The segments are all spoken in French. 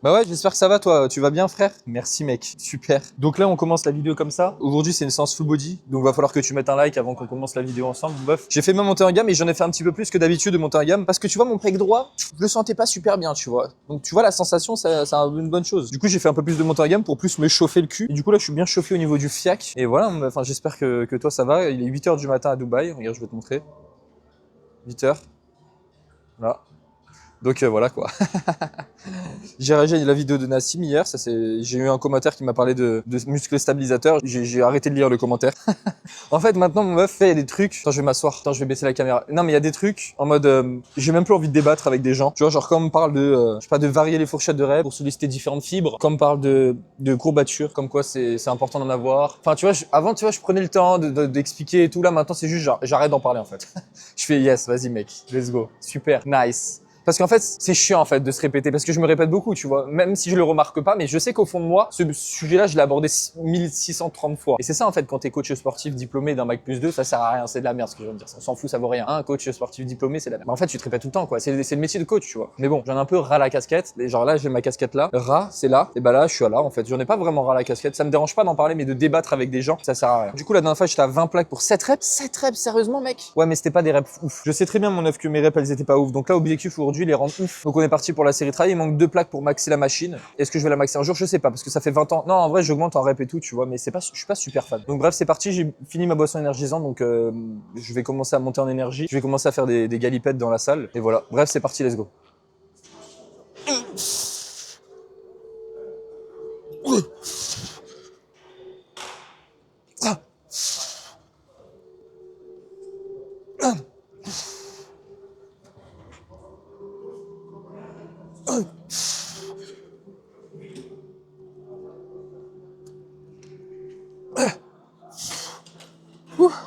Bah ouais, j'espère que ça va toi, tu vas bien frère? Merci mec, super. Donc là on commence la vidéo comme ça. Aujourd'hui c'est une séance full body, donc va falloir que tu mettes un like avant qu'on commence la vidéo ensemble. Bref, j'ai fait ma montée en gamme et j'en ai fait un petit peu plus que d'habitude de monter en gamme parce que tu vois mon pec droit, je le sentais pas super bien, tu vois. Donc tu vois la sensation, c'est une bonne chose. Du coup j'ai fait un peu plus de montée en gamme pour plus me chauffer le cul. Et du coup là je suis bien chauffé au niveau du fiac. Et voilà, enfin j'espère que toi ça va. Il est 8 h du matin à Dubaï, regarde je vais te montrer. 8 h, là. Donc voilà quoi. J'ai réagi à la vidéo de Nassim hier, j'ai eu un commentaire qui m'a parlé de muscles stabilisateurs, j'ai arrêté de lire le commentaire. En fait, maintenant, mon meuf fait des trucs. Attends, je vais m'asseoir. Attends, je vais baisser la caméra. Non, mais il y a des trucs en mode, j'ai même plus envie de débattre avec des gens. Tu vois, genre, comme on parle de, je sais pas, de varier les fourchettes de reps pour solliciter différentes fibres. Comme on parle de courbatures, comme quoi c'est important d'en avoir. Enfin, tu vois, avant, tu vois, je prenais le temps d'expliquer et tout. Là, maintenant, c'est juste, j'arrête d'en parler, en fait. Je fais yes, vas-y, mec. Let's go. Super. Nice. Parce qu'en fait, c'est chiant en fait de se répéter parce que je me répète beaucoup, tu vois. Même si je le remarque pas, mais je sais qu'au fond de moi, ce sujet-là, je l'ai abordé 1630 fois. Et c'est ça en fait quand t'es coach sportif diplômé d'un bac+2, ça sert à rien, c'est de la merde ce que je viens de dire. On s'en fout, ça vaut rien. Un coach sportif diplômé, c'est de la merde. Mais en fait, tu te répètes tout le temps quoi. C'est le métier de coach, tu vois. Mais bon, j'en ai un peu ras la casquette. Et genre là, j'ai ma casquette là. Ras, c'est là. Et bah là, je suis là en fait. J'en ai pas vraiment ras la casquette. Ça me dérange pas d'en parler, mais de débattre avec des gens, ça sert à rien. Du coup, la dernière fois, j'étais à 20 plaques pour 7 reps. 7 reps, sérieusement, mec? Ouais, mais c'était pas des reps ouf. Je sais très bien, mon œuf, que mes reps, elles étaient pas ouf. Donc là, objectif aujourd'hui, les rendre ouf. Donc on est parti pour la série travail. Il manque 2 plaques pour maxer la machine. Est-ce que je vais la maxer un jour? Je sais pas parce que ça fait 20 ans. Non, en vrai, j'augmente en rep et tout, tu vois, mais c'est pas, je suis pas super fan. Donc bref, c'est parti. J'ai fini ma boisson énergisante, donc je vais commencer à monter en énergie. Je vais commencer à faire des galipettes dans la salle. Et voilà. Bref, c'est parti. Let's go.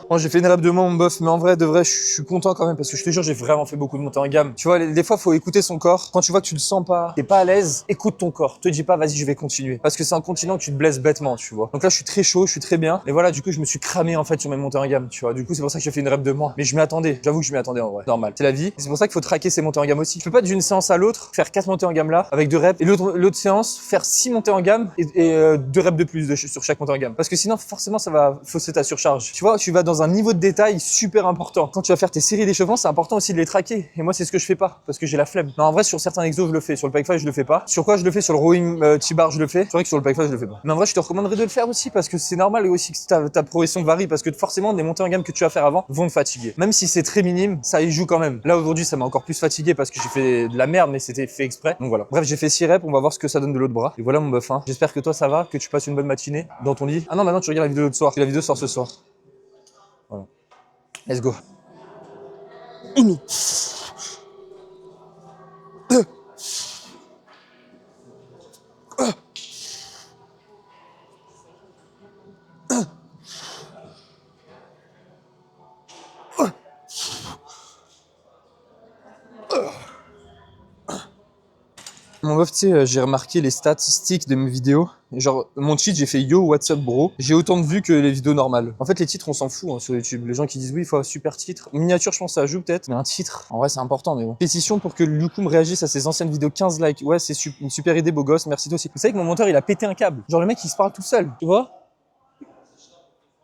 Bon, j'ai fait une rep de moins, mon bof, mais en vrai, de vrai, je suis content quand même parce que je te jure, j'ai vraiment fait beaucoup de montées en gamme. Tu vois, des fois, faut écouter son corps. Quand tu vois que tu le sens pas, t'es pas à l'aise, écoute ton corps. Te dis pas, vas-y, je vais continuer. Parce que c'est un continent où tu te blesses bêtement, tu vois. Donc là, je suis très chaud, je suis très bien. Et voilà, du coup, je me suis cramé en fait sur mes montées en gamme, tu vois. Du coup, c'est pour ça que j'ai fait une rep de moins. Mais je m'y attendais. J'avoue que je m'y attendais en vrai. Normal. C'est la vie. C'est pour ça qu'il faut traquer ses montées en gamme aussi. Tu peux pas d'une séance à l'autre faire 4 montées en gamme là avec 2 reps et l'autre séance faire 6 montées en gamme et 2 reps de plus sur chaque montée en gamme. Parce que sinon, forcément, ça va fausser ta surcharge. Tu vois, tu vas dans un niveau de détail super important. Quand tu vas faire tes séries d'échauffement, c'est important aussi de les traquer. Et moi, c'est ce que je fais pas parce que j'ai la flemme. Non, en vrai, sur certains exos, je le fais. Sur le pec five, je le fais pas. Sur quoi je le fais? Sur le rowing T-bar, je le fais. C'est vrai que sur le pec five, je le fais pas. Mais en vrai, je te recommanderais de le faire aussi parce que c'est normal aussi que ta progression varie parce que forcément, des montées en gamme que tu vas faire avant vont te fatiguer. Même si c'est très minime, ça y joue quand même. Là, aujourd'hui, ça m'a encore plus fatigué parce que j'ai fait de la merde, mais c'était fait exprès. Donc voilà. Bref, j'ai fait 6 reps. On va voir ce que ça donne de l'autre bras. Et voilà mon bœuf. Hein. J'espère que toi, ça va, que tu passes une bonne matinée dans ton lit. Ah non, maintenant, tu regardes la vidéo de soir. La vidéo sort ce soir. Voilà. Let's go. Mon meuf, tu sais, j'ai remarqué les statistiques de mes vidéos. Genre, mon cheat, j'ai fait Yo, what's up, bro. J'ai autant de vues que les vidéos normales. En fait, les titres, on s'en fout hein, sur YouTube. Les gens qui disent oui, il faut un super titre. Miniature, je pense, ça joue peut-être. Mais un titre, en vrai, c'est important, mais bon. Pétition pour que Lukoum réagisse à ses anciennes vidéos. 15 likes. Ouais, c'est une super idée, beau gosse. Merci toi aussi. Vous savez que mon monteur, il a pété un câble. Genre, le mec, il se parle tout seul. Tu vois?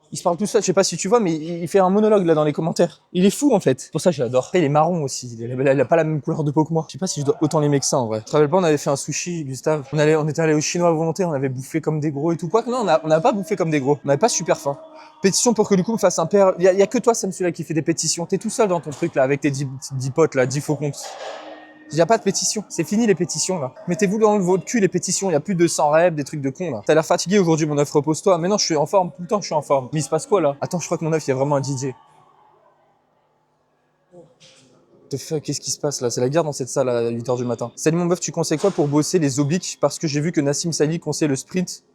Il se parle tout seul, je sais pas si tu vois, mais il fait un monologue là dans les commentaires. Il est fou en fait. Pour ça, je l'adore. Il est marron aussi. Il a pas la même couleur de peau que moi. Je sais pas si je dois autant l'aimer que ça en vrai. Tu te rappelles pas, on avait fait un sushi, Gustave. On était allé au chinois à volonté, on avait bouffé comme des gros et tout. Quoi que non, on a pas bouffé comme des gros. On avait pas super faim. Pétition pour que Lukou me fasse un père. Y a que toi, Sam, celui-là qui fait des pétitions. T'es tout seul dans ton truc là avec tes 10 potes là, 10 faux comptes. Il n'y a pas de pétition. C'est fini les pétitions là. Mettez-vous dans votre cul les pétitions. Il y a plus de 100 reps, des trucs de con là. T'as l'air fatigué aujourd'hui mon œuf, repose-toi. Mais non, je suis en forme. Tout le temps je suis en forme. Mais il se passe quoi là? Attends, je crois que mon œuf il y a vraiment un DJ. The fuck, qu'est-ce qui se passe là? C'est la guerre dans cette salle à 8 h du matin. Salut mon meuf, tu conseilles quoi pour bosser les obliques? Parce que j'ai vu que Nassim Sali conseille le sprint.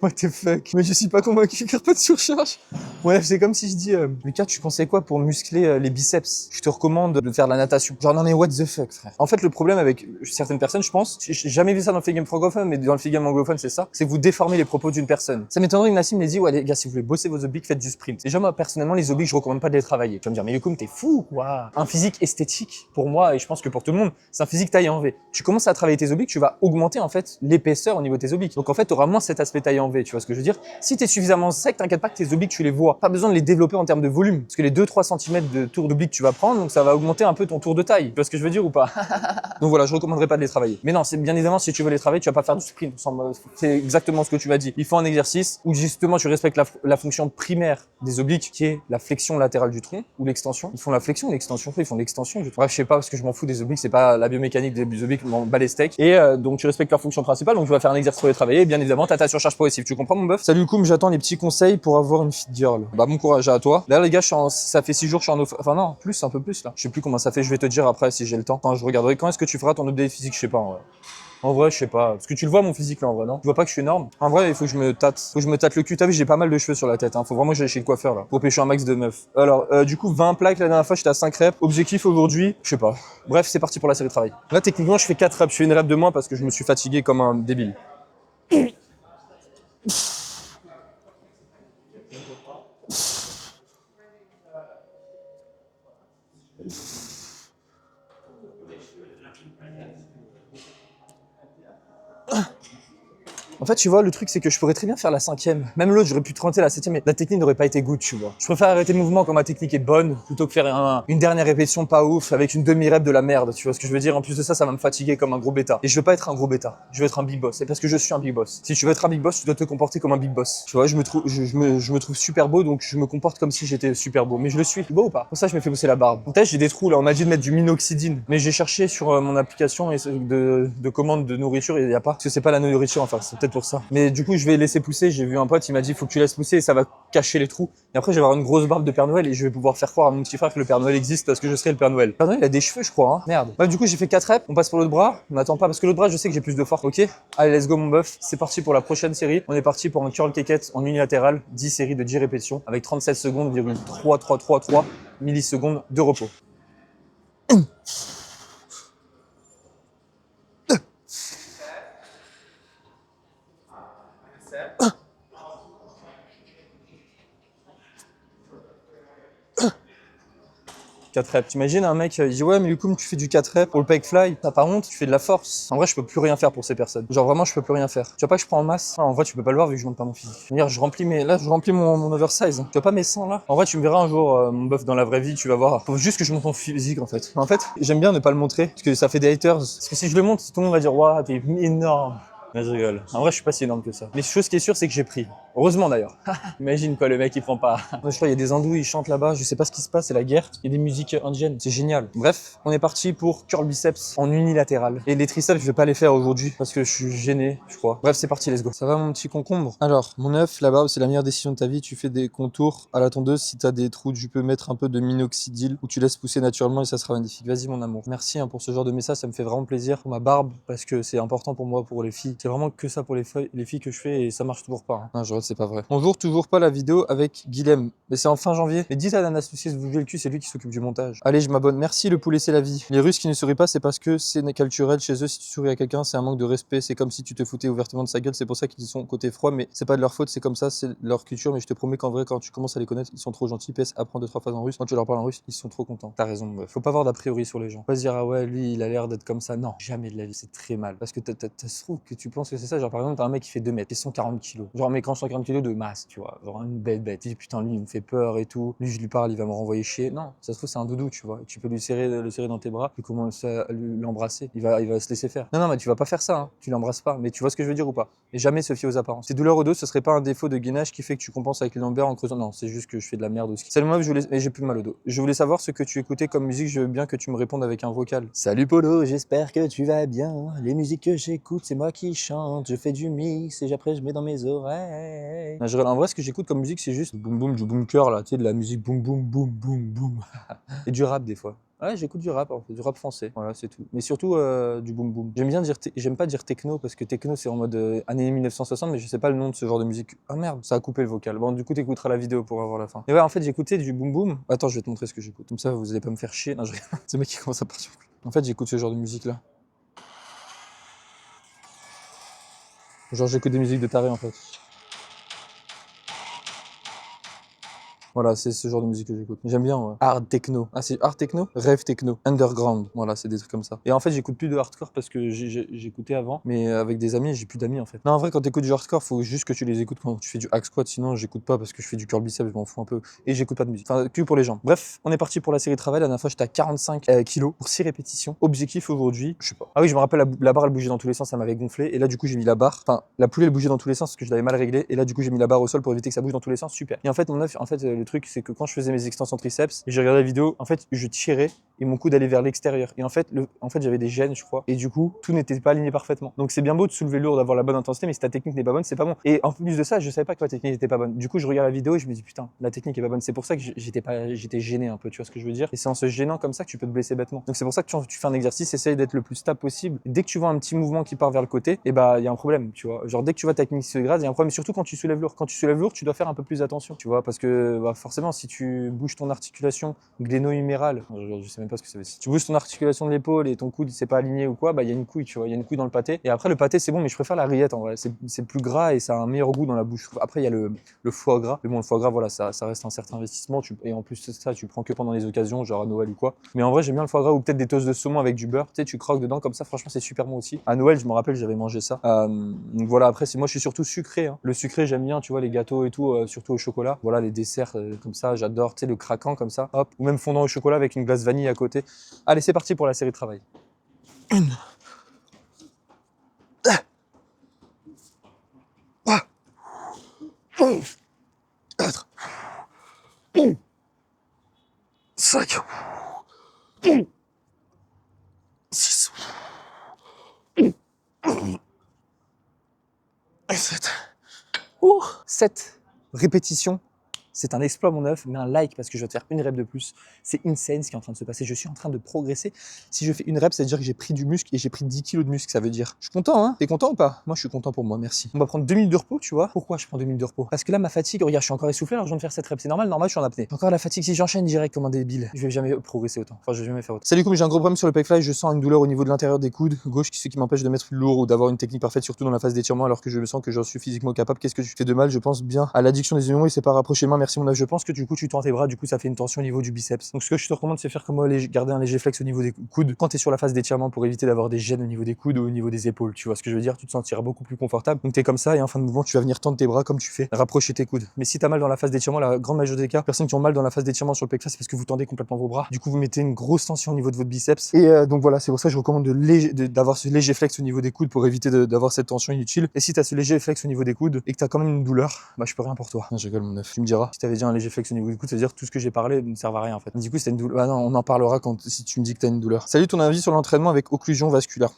What the fuck? Mais je suis pas convaincu qu'il n'y a pas de surcharge. Bref, c'est comme si je dis, Lucas, tu pensais quoi pour muscler les biceps? Je te recommande de faire de la natation. Genre, non mais what the fuck, frère. En fait, le problème avec certaines personnes, je pense, j'ai jamais vu ça dans le free game francophone, mais dans le free game anglophone, c'est ça, c'est que vous déformez les propos d'une personne. Ça m'étonnerait que Nassim les dit, ouais les gars, si vous voulez bosser vos obliques, faites du sprint. Déjà, moi, personnellement, les obliques, je recommande pas de les travailler. Tu vas me dire, mais Yokoum, t'es fou, quoi. Un physique esthétique, pour moi, et je pense que pour tout le monde, c'est un physique taille en V. Tu commences à travailler tes obliques, tu vas augmenter, en fait, l'épaisseur au niveau de tes obliques. Donc, en fait, tu auras moins cet aspect taille en V, tu vois ce que je veux dire? Si t'es suffisamment sec, t'inquiète pas que tes obliques, tu les vois. Pas besoin de les développer en termes de volume. Parce que les 2-3 cm de tour d'oblique que tu vas prendre, donc ça va augmenter un peu ton tour de taille. Tu vois ce que je veux dire ou pas? Donc voilà, je recommanderais pas de les travailler. Mais non, c'est bien évidemment, si tu veux les travailler, tu vas pas faire du sprint. C'est exactement ce que tu m'as dit. Il faut un exercice où justement tu respectes la fonction primaire des obliques, qui est la flexion latérale du tronc ou l'extension. Ils font la flexion ou l'extension? Ils font l'extension. Bref, je sais pas parce que je m'en fous des obliques, c'est pas la biomécanique des obliques, je m'en bats les steaks. Et donc tu respectes leur fonction principale, donc tu vas faire un exercice pour les travailler. Et bien évidemment, t'as ta surcharge progressive. Tu comprends mon bœuf? Salut Koum, j'attends les petits conseils pour avoir une fit girl. Bah bon courage à toi. D'ailleurs les gars, ça fait 6 jours que je suis en enfin non, plus, un peu plus là. Je sais plus comment ça fait, je vais te dire après si j'ai le temps. Enfin, je regarderai quand est-ce que tu feras ton update physique, je sais pas en vrai. En vrai, je sais pas. Parce que tu le vois mon physique là en vrai, non? Tu vois pas que je suis énorme? En vrai, il faut que je me tâte. Faut que je me tâte le cul. T'as vu, j'ai pas mal de cheveux sur la tête. Hein. Faut vraiment que j'aille chez le coiffeur là. Pour pêcher un max de meufs. Alors, du coup, 20 plaques la dernière fois, j'étais à 5 reps. Objectif aujourd'hui, je sais pas. Bref, c'est parti pour la série de travail. Là, techniquement, je fais 4 reps. Je fais une rep de moins parce que je me suis fatigué comme un débile. En fait, tu vois, le truc, c'est que je pourrais très bien faire la 5e. Même l'autre, j'aurais pu tenter la 7e, mais la technique n'aurait pas été good, tu vois. Je préfère arrêter le mouvement quand ma technique est bonne, plutôt que faire une dernière répétition pas ouf, avec une demi-rep de la merde, tu vois ce que je veux dire. En plus de ça, ça va me fatiguer comme un gros bêta. Et je veux pas être un gros bêta, je veux être un big boss. C'est parce que je suis un big boss. Si tu veux être un big boss, tu dois te comporter comme un big boss. Tu vois, je me trouve super beau, donc je me comporte comme si j'étais super beau. Mais je le suis. Beau ou pas? Pour ça, je me fais pousser la barbe. Peut-être j'ai des trous là, on m'a dit de mettre du minoxidil. Mais j'ai cherché sur mon application de commande de nourriture et il y a pas. Parce que c'est pas la nourriture, enfin, c'est peut-être pour ça. Mais du coup, je vais laisser pousser. J'ai vu un pote, il m'a dit, faut que tu laisses pousser et ça va cacher les trous. Et après, je vais avoir une grosse barbe de Père Noël et je vais pouvoir faire croire à mon petit frère que le Père Noël existe parce que je serai le Père Noël. Le Père Noël, il a des cheveux, je crois, hein. Merde. Ouais, du coup, j'ai fait 4 reps. On passe pour l'autre bras. On n'attend pas parce que l'autre bras, je sais que j'ai plus de force. Ok? Allez, let's go, mon bœuf. C'est parti pour la prochaine série. On est parti pour un curl kékette en unilatéral. 10 séries de 10 répétitions avec 37 secondes, 3 millisecondes de repos. 4 reps. T'imagines un mec, il dit ouais mais du coup tu fais du 4 reps pour le pec fly, t'as pas honte, tu fais de la force. En vrai je peux plus rien faire pour ces personnes. Genre vraiment je peux plus rien faire. Tu vois pas que je prends en masse? En vrai tu peux pas le voir vu que je monte pas mon physique. Je veux dire, je remplis mon oversize. Tu vois pas mes seins là? En vrai tu me verras un jour mon bœuf dans la vraie vie, tu vas voir. Faut juste que je monte mon physique en fait. En fait j'aime bien ne pas le montrer parce que ça fait des haters. Parce que si je le montre tout le monde va dire waouh t'es énorme. Mais je rigole. En vrai, je suis pas si énorme que ça. Mais chose qui est sûre, c'est que j'ai pris. Heureusement d'ailleurs. Imagine quoi, le mec il prend pas. Moi, je crois il y a des hindous, ils chantent là-bas. Je sais pas ce qui se passe, c'est la guerre. Il y a des musiques indiennes. C'est génial. Bref, on est parti pour curl biceps en unilatéral. Et les triceps, je vais pas les faire aujourd'hui parce que je suis gêné, je crois. Bref, c'est parti, let's go. Ça va mon petit concombre? Alors, mon œuf, la barbe, c'est la meilleure décision de ta vie. Tu fais des contours à la tondeuse. Si t'as des trous, tu peux mettre un peu de minoxidil ou tu laisses pousser naturellement et ça sera magnifique. Vas-y mon amour. Merci pour ce genre de message, ça me fait vraiment plaisir pour ma barbe parce que c'est important pour moi, pour les filles. C'est vraiment que ça pour les filles que je fais et ça marche toujours pas. Hein. Non, je regarde, c'est pas vrai. Bonjour, toujours pas la vidéo avec Guilhem. Mais c'est en fin janvier. Mais dites à Danas Lucie, vous voulez le cul, c'est lui qui s'occupe du montage. Allez, je m'abonne. Merci le poulet, c'est la vie. Les Russes qui ne sourient pas, c'est parce que c'est culturel chez eux. Si tu souris à quelqu'un, c'est un manque de respect. C'est comme si tu te foutais ouvertement de sa gueule. C'est pour ça qu'ils sont côté froid, mais c'est pas de leur faute. C'est comme ça, c'est leur culture. Mais je te promets qu'en vrai, quand tu commences à les connaître, ils sont trop gentils. PS, apprends 2-3 phrases en russe. Quand tu leur parles en russe, ils sont trop contents. T'as raison, meuf. Faut pas avoir d'a priori sur les gens. Pas se dire, ah ouais, lui, il a l'air d'être comme ça. Non, jamais de la vie. C'est très mal. Parce que se trouve que tu penses que c'est ça. Genre, par exemple, t'as un mec qui fait 2 mètres et 140 kilos. Genre, mais quand 140 kilos de masse, tu vois. Genre, une bête. Tu dis, putain, lui, il me fait peur et tout. Lui, je lui parle, il va me renvoyer chier. Non, ça se trouve, c'est un doudou, tu vois. Et tu peux le serrer dans tes bras, puis commencer à l'embrasser. Il va se laisser faire. Non, mais tu vas pas faire ça, hein. Tu l'embrasses pas. Mais tu vois ce que je veux dire ou pas? Et jamais se fier aux apparences. Tes douleurs au dos, ce serait pas un défaut de gainage qui fait que tu compenses avec les lombaires en creusant. Non, c'est juste que je fais de la merde au ski. Salut moi, mais j'ai plus mal au dos. Je voulais savoir ce que tu écoutais comme musique. Je veux bien que tu me répondes avec un vocal. Salut Polo, j'espère que tu vas bien. Les musiques que j'écoute, c'est moi qui chante. Je fais du mix et après je mets dans mes oreilles. Non, en vrai, ce que j'écoute comme musique, c'est juste boum boum, du boom cœur là, tu sais, de la musique boum boum boum boum boum. Et du rap des fois. Ouais, j'écoute du rap, en fait, du rap français. Voilà, c'est tout. Mais surtout du boom boom. J'aime bien dire, j'aime pas dire techno parce que techno c'est en mode années 1960, mais je sais pas le nom de ce genre de musique. Ah merde, ça a coupé le vocal. Bon, du coup, t'écouteras la vidéo pour avoir la fin. Et ouais, en fait, j'écoutais du boom boom. Attends, je vais te montrer ce que j'écoute. Comme ça, vous allez pas me faire chier. Non, je rigole. C'est le mec qui commence à partir. En fait, j'écoute ce genre de musique là. Genre, j'écoute des musiques de taré en fait. Voilà, c'est ce genre de musique que j'écoute. J'aime bien, ouais. Hard techno. Ah, c'est hard techno? Rave techno. Underground. Voilà, c'est des trucs comme ça. Et en fait, j'écoute plus de hardcore parce que j'écoutais avant, mais avec des amis, j'ai plus d'amis en fait. Non, en vrai, quand t'écoutes du hardcore, faut juste que tu les écoutes quand tu fais du hack squat. Sinon, j'écoute pas parce que je fais du curl biceps, je m'en fous un peu. Et j'écoute pas de musique. Enfin, que pour les gens. Bref, on est parti pour la série de travail. La dernière fois, j'étais à 45 kilos pour 6 répétitions. Objectif aujourd'hui, je sais pas. Ah oui, je me rappelle, la barre, elle bougeait dans tous les sens, ça m'avait gonflé. Et là, du coup, j'ai mis la barre. Enfin, la poulie, elle bougeait dans tous les sens parce que je l'avais mal réglé. Et là, du coup, j'ai mis la barre au sol pour éviter que ça bouge dans tous les sens. Super. Et en fait, le truc, c'est que quand je faisais mes extensions triceps et j'ai regardé la vidéo, en fait, je tirais et mon coude allait vers l'extérieur. Et en fait, j'avais des gènes, je crois. Et du coup, tout n'était pas aligné parfaitement. Donc, c'est bien beau de soulever lourd, d'avoir la bonne intensité, mais si ta technique n'est pas bonne, c'est pas bon. Et en plus de ça, je savais pas que ma technique n'était pas bonne. Du coup, je regarde la vidéo et je me dis, putain, la technique est pas bonne. C'est pour ça que j'étais gêné un peu, tu vois ce que je veux dire? Et c'est en se gênant comme ça que tu peux te blesser bêtement. Donc, c'est pour ça que tu fais un exercice, essaye d'être le plus stable possible. Dès que tu vois un petit mouvement qui part vers le côté, et bah, il y a un problème, tu vois. Genre, dès que tu vois ta technique se dégrade, il y a un problème. Surtout quand tu soulèves lourd. Quand tu soulèves lourd, tu dois faire un peu plus attention, tu vois, parce que, bah, forcément, si tu bouges ton articulation gléno-humérale, je sais même pas ce que ça veut dire. Si tu bouges ton articulation de l'épaule et ton coude c'est pas aligné ou quoi, bah il y a une couille, tu vois, il y a une couille dans le pâté. Et après le pâté c'est bon, mais je préfère la rillette en vrai, c'est plus gras et ça a un meilleur goût dans la bouche. Après il y a le foie gras, mais bon le foie gras voilà, ça reste un certain investissement, et en plus ça tu prends que pendant les occasions, genre à Noël ou quoi. Mais en vrai j'aime bien le foie gras ou peut-être des toasts de saumon avec du beurre, tu sais, tu croques dedans comme ça, franchement c'est super bon aussi. À Noël je me rappelle j'avais mangé ça. Donc voilà, après moi je suis surtout sucré, hein. Le sucré j'aime bien, tu vois, les gâteaux et tout, surtout au chocolat. Voilà les desserts comme ça, j'adore, tu sais, le craquant comme ça, hop, ou même fondant au chocolat avec une glace vanille à côté. Allez, c'est parti pour la série de travail. 1, 2, 4, 5, 6, 7. 7 répétitions. C'est un exploit mon œuf, mets un like parce que je vais te faire une rep de plus. C'est insane ce qui est en train de se passer, je suis en train de progresser. Si je fais une rep, ça veut dire que j'ai pris du muscle et j'ai pris 10 kilos de muscle, ça veut dire. Je suis content, hein? T'es content ou pas? Moi je suis content pour moi, merci. On va prendre 2 minutes de repos, tu vois. Pourquoi je prends 2 minutes de repos? Parce que là ma fatigue, regarde, je suis encore essoufflé alors je viens de faire cette rep, c'est normal, je suis en apnée. Encore la fatigue, si j'enchaîne direct comme un débile, je vais jamais progresser autant. Enfin, je vais jamais faire autant. Salut, comme j'ai un gros problème sur le pec fly, je sens une douleur au niveau de l'intérieur des coudes gauche, ce qui m'empêche de mettre plus lourd ou d'avoir une technique parfaite, surtout dans la phase d'étirement alors que je me sens que j'en suis physiquement capable. Qu'est-ce que tu fais de mal? Je pense bien à l'addiction des humeurs et c'est pas rapprocher les mains, merci mon œuf. Je pense que du coup tu tends tes bras, du coup ça fait une tension au niveau du biceps. Donc ce que je te recommande c'est faire comme moi, garder un léger flex au niveau des coudes quand tu es sur la phase d'étirement pour éviter d'avoir des gênes au niveau des coudes ou au niveau des épaules. Tu vois ce que je veux dire? Tu te sentiras beaucoup plus confortable. Donc tu es comme ça et en fin de mouvement tu vas venir tendre tes bras comme tu fais, rapprocher tes coudes. Mais si tu as mal dans la phase d'étirement, la grande majorité des cas, personnes qui ont mal dans la phase d'étirement sur le pec c'est parce que vous tendez complètement vos bras. Du coup vous mettez une grosse tension au niveau de votre biceps. Et donc voilà, c'est pour ça que je recommande d'avoir ce léger flex au niveau des coudes pour éviter d'avoir cette tension inutile. Et si tu as ce léger flex au niveau des coudes et que tu as quand même une douleur, bah je peux rien pour toi. Non, je rigole mon œuf. Tu me diras, si tu avais déjà un léger flex au niveau des coudes, ça veut dire que tout ce que j'ai parlé ne sert à rien en fait. Du coup, c'est une douleur. Ah non, on en parlera si tu me dis que tu as une douleur. Salut, ton avis sur l'entraînement avec occlusion vasculaire?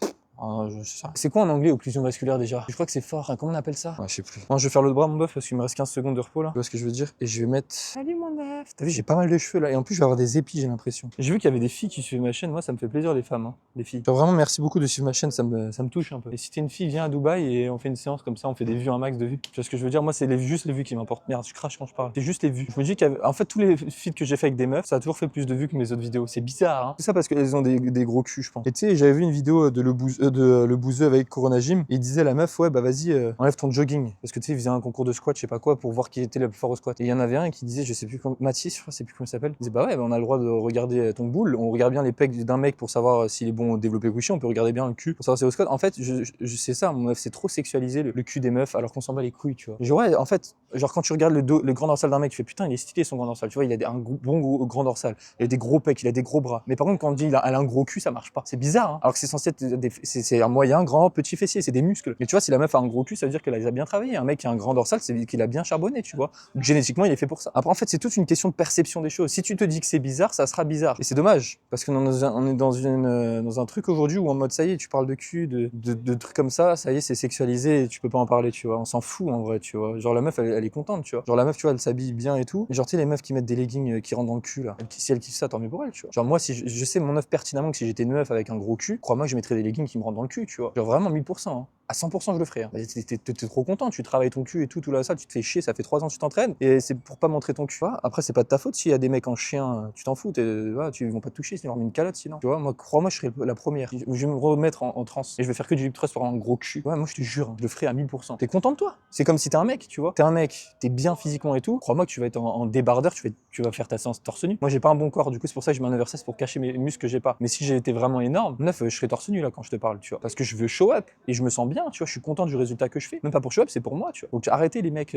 C'est quoi en anglais occlusion vasculaire déjà? Je crois que c'est fort, hein. Comment on appelle ça? Ouais, je sais plus. Moi, je vais faire l'autre bras mon bœuf parce qu'il me reste 15 secondes de repos là. Tu vois ce que je veux dire? Et je vais mettre. Salut mon œuf! T'as vu, j'ai pas mal de cheveux là. Et en plus, je vais avoir des épis, j'ai l'impression. J'ai vu qu'il y avait des filles qui suivent ma chaîne. Moi, ça me fait plaisir, les femmes, hein. Les filles. Genre, vraiment, merci beaucoup de suivre ma chaîne, ça me touche un peu. Et si t'es une fille, viens à Dubaï et on fait une séance comme ça, on fait des vues, un max de vues. Tu vois ce que je veux dire? Moi, c'est juste les vues qui m'importent. Merde, je crache quand je parle. C'est juste les vues. Je me dis qu'en fait, tous les feeds que j'ai fait avec des meufs, ça a toujours fait plus de vues que mes autres vidéos. C'est bizarre, hein. C'est ça parce qu'elles ont des gros culs, je pense. Et tu sais, j'avais vu une vidéo de le bouseux avec Corona Gym, et il disait à la meuf, ouais, bah vas-y, enlève ton jogging. Parce que tu sais, il faisait un concours de squat, je sais pas quoi, pour voir qui était le plus fort au squat. Et il y en avait un qui disait, je sais plus comment, Mathis, je crois, je sais plus comment il s'appelle. Il disait, bah ouais, bah on a le droit de regarder ton boule, on regarde bien les pecs d'un mec pour savoir s'il est bon au développé couché, on peut regarder bien le cul pour savoir si c'est au squat. En fait, je sais ça, mon meuf, c'est trop sexualisé le cul des meufs, alors qu'on s'en bat les couilles, tu vois. Genre, ouais, en fait, genre quand tu regardes le grand dorsal d'un mec, tu fais putain, il est stylé son grand dorsal, tu vois, il a un bon grand dorsal, il a des gros pecs, il a des gros bras. Mais par contre, quand on dit elle a un gros cul, ça marche pas. C'est bizarre, hein. Alors que c'est c'est un moyen, grand, petit fessier, c'est des muscles. Mais tu vois, si la meuf a un gros cul, ça veut dire qu'elle a bien travaillé. Un mec qui a un grand dorsal, c'est qu'il a bien charbonné, tu vois. Donc, génétiquement, il est fait pour ça. Après, en fait, c'est toute une question de perception des choses. Si tu te dis que c'est bizarre, ça sera bizarre. Et c'est dommage, parce qu'on est dans un truc aujourd'hui où en mode, ça y est, tu parles de cul, de trucs comme ça y est, c'est sexualisé, et tu peux pas en parler, tu vois. On s'en fout, en vrai, tu vois. Genre, la meuf, elle est contente, tu vois. Genre, la meuf, tu vois, elle s'habille bien et tout. Et genre, tu sais, les meufs qui mettent des leggings qui rentrent dans le cul, là. Si elle kiffe ça, tant mieux pour elle, tu vois. Genre, moi, si je sais mon œuf pertinemment que si j'étais une meuf avec un gros cul, crois-moi que je mettrais des leggings qui me rentrent dans le cul, tu vois. Genre, vraiment 1000%, hein. À 100% je le ferais. Hein. T'es trop content, tu travailles ton cul et tout là, ça, tu te fais chier, ça fait 3 ans que tu t'entraînes, et c'est pour pas montrer ton cul. Après, c'est pas de ta faute s'il y a des mecs en chien, tu t'en fous, voilà, tu vont pas te toucher, sinon leur met une calotte sinon. Tu vois, moi, crois-moi, je serais la première. Je vais me remettre en transe, et je vais faire que du hip thrust pour un gros cul. Ouais, moi, je te jure, hein, je le ferais à 1000%. T'es content de toi? C'est comme si t'es un mec, tu vois. T'es un mec, t'es bien physiquement et tout, crois-moi que tu vas être en débardeur, tu vas faire ta séance torse nu. Moi, j'ai pas un bon corps, du coup, c'est pour ça que je mets un oversize pour cacher mes muscles que j'ai pas. Mais si j'étais vraiment énorme, neuf, je serais torse nu là quand je te parle, tu vois. Parce que je veux show up, et je me sens bien, tu vois, je suis content du résultat que je fais. Même pas pour show up, c'est pour moi, tu vois. Donc arrêtez les mecs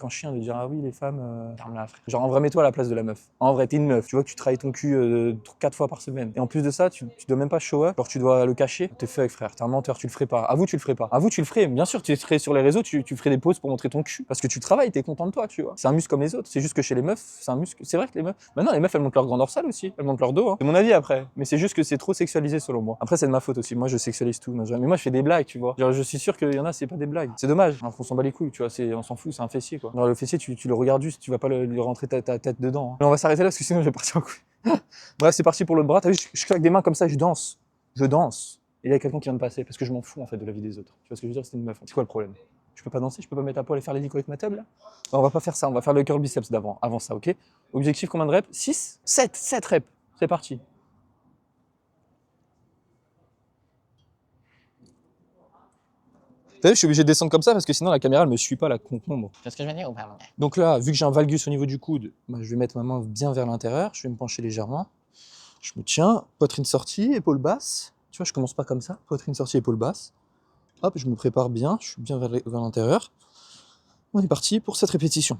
en chien de dire ah oui les femmes, ferme-la, frère. Genre en vrai mets-toi à la place de la meuf. En vrai t'es une meuf, tu vois que tu travailles ton cul 4 fois par semaine. Et en plus de ça, tu dois même pas show up, genre tu dois le cacher. T'es fake frère, t'es un menteur, tu le ferais pas. Avoue tu le ferais pas. Avoue tu le ferais. Bien sûr tu serais sur les réseaux, tu ferais des pauses pour montrer ton cul. Parce que tu travailles, t'es content de toi, tu vois. C'est un muscle comme les autres. C'est juste que chez les meufs, c'est un muscle. C'est vrai que les meufs. Maintenant les meufs elles montent leur grand dorsal aussi. Elles montent leur dos, hein. C'est mon avis après. Mais c'est juste que c'est trop sexualisé selon moi. Après c'est de ma faute aussi. Moi je sexualise tout. Mais moi je fais des blagues, tu vois. Genre je suis sûr qu'il y en a c'est pas des blagues. C'est dommage, on s'en bat les couilles, tu vois, on s'en fout, c'est un fessier quoi. Dans le fessier, tu le regardes juste, tu vas pas lui rentrer ta tête dedans. Hein. Mais on va s'arrêter là parce que sinon je vais partir en couille. Bref, c'est parti pour l'autre bras. T'as vu, je claque des mains comme ça, je danse. Je danse. Et il y a quelqu'un qui vient de passer parce que je m'en fous en fait de la vie des autres. Tu vois ce que je veux dire, c'est une meuf. C'est quoi le problème? Je peux pas danser, je peux pas mettre à poil et faire les licots avec ma table là? Non, on va pas faire ça, on va faire le curl biceps avant ça, ok? Objectif combien de reps? 6? 7 reps. C'est parti. T'as vu, je suis obligé de descendre comme ça parce que sinon la caméra elle me suit pas, la concombre. Tu vois ce que je veux dire ou pas? Donc là, vu que j'ai un valgus au niveau du coude, bah, je vais mettre ma main bien vers l'intérieur, je vais me pencher légèrement. Je me tiens, poitrine sortie, épaule basse. Tu vois, je commence pas comme ça, poitrine sortie, épaule basse. Hop, je me prépare bien, je suis bien vers l'intérieur. On est parti pour cette répétition.